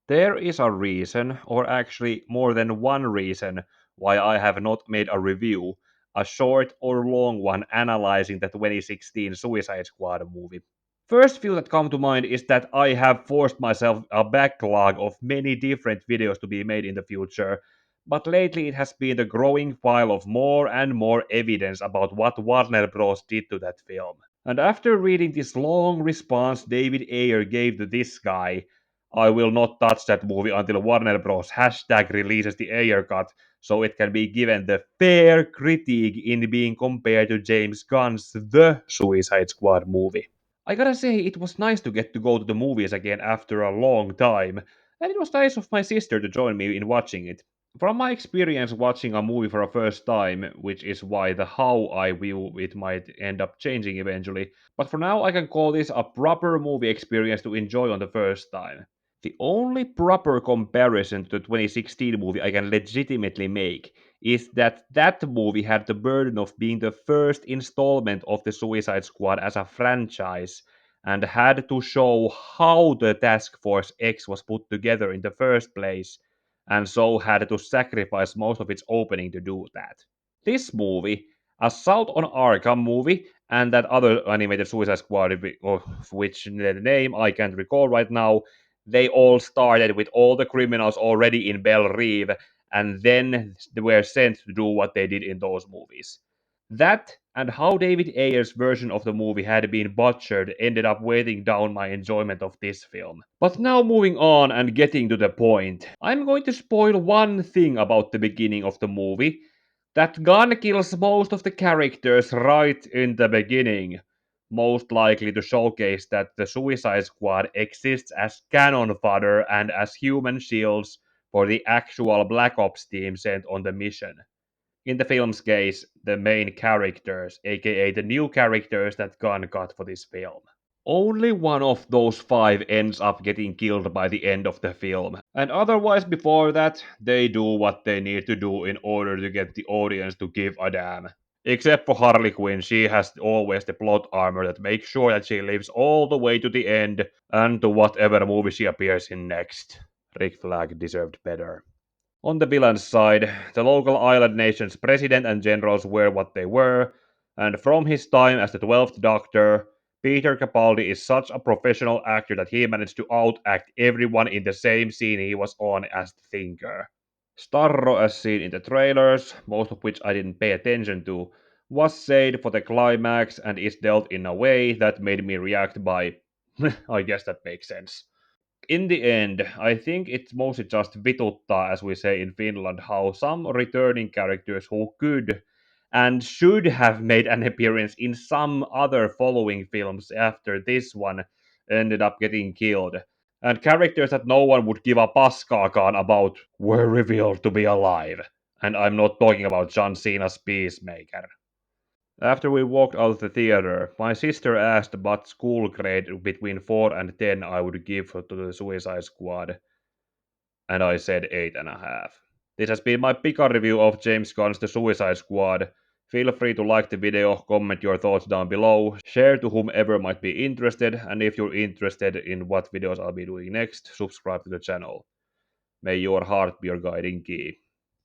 There is a reason, or actually more than one reason, why I have not made a review, a short or long one analyzing the 2016 Suicide Squad movie. First few that come to mind is that I have forced myself a backlog of many different videos to be made in the future, but lately it has been the growing pile of more and more evidence about what Warner Bros. Did to that film. And after reading this long response David Ayer gave to this guy, I will not touch that movie until Warner Bros. Hashtag releases the Ayer cut so it can be given the fair critique in being compared to James Gunn's The Suicide Squad movie. I gotta say, it was nice to get to go to the movies again after a long time, and it was nice of my sister to join me in watching it. From my experience watching a movie for a first time, which is why the how I view it might end up changing eventually, but for now I can call this a proper movie experience to enjoy on the first time. The only proper comparison to the 2016 movie I can legitimately make is that that movie had the burden of being the first installment of the Suicide Squad as a franchise and had to show how the Task Force X was put together in the first place, and so had to sacrifice most of its opening to do that. This movie, Assault on Arkham movie, and that other animated Suicide Squad, of which the name I can't recall right now, they all started with all the criminals already in Belle Reve, and then they were sent to do what they did in those movies. That and how David Ayer's version of the movie had been butchered ended up weighing down my enjoyment of this film. But now moving on and getting to the point, I'm going to spoil one thing about the beginning of the movie. That gun kills most of the characters right in the beginning, most likely to showcase that the Suicide Squad exists as cannon fodder and as human shields for the actual Black Ops team sent on the mission. In the film's case, the main characters, aka the new characters that Gunn got for this film. Only one of those five ends up getting killed by the end of the film, and otherwise before that, they do what they need to do in order to get the audience to give a damn. Except for Harley Quinn, she has always the plot armor that makes sure that she lives all the way to the end and to whatever movie she appears in next. Rick Flag deserved better. On the villain's side, the local island nation's president and generals were what they were, and from his time as the 12th Doctor, Peter Capaldi is such a professional actor that he managed to outact everyone in the same scene he was on as the Thinker. Starro, as seen in the trailers, most of which I didn't pay attention to, was saved for the climax and is dealt in a way that made me react by, I guess that makes sense. In the end, I think it's mostly just vituttaa, as we say in Finland, how some returning characters who could and should have made an appearance in some other following films after this one ended up getting killed. And characters that no one would give a paskaakaan about were revealed to be alive. And I'm not talking about John Cena's Peacemaker. After we walked out of the theater, my sister asked what school grade between 4 and 10 I would give to the Suicide Squad, and I said 8.5. This has been my Pika review of James Gunn's The Suicide Squad. Feel free to like the video, comment your thoughts down below, share to whomever might be interested, and if you're interested in what videos I'll be doing next, subscribe to the channel. May your heart be your guiding key.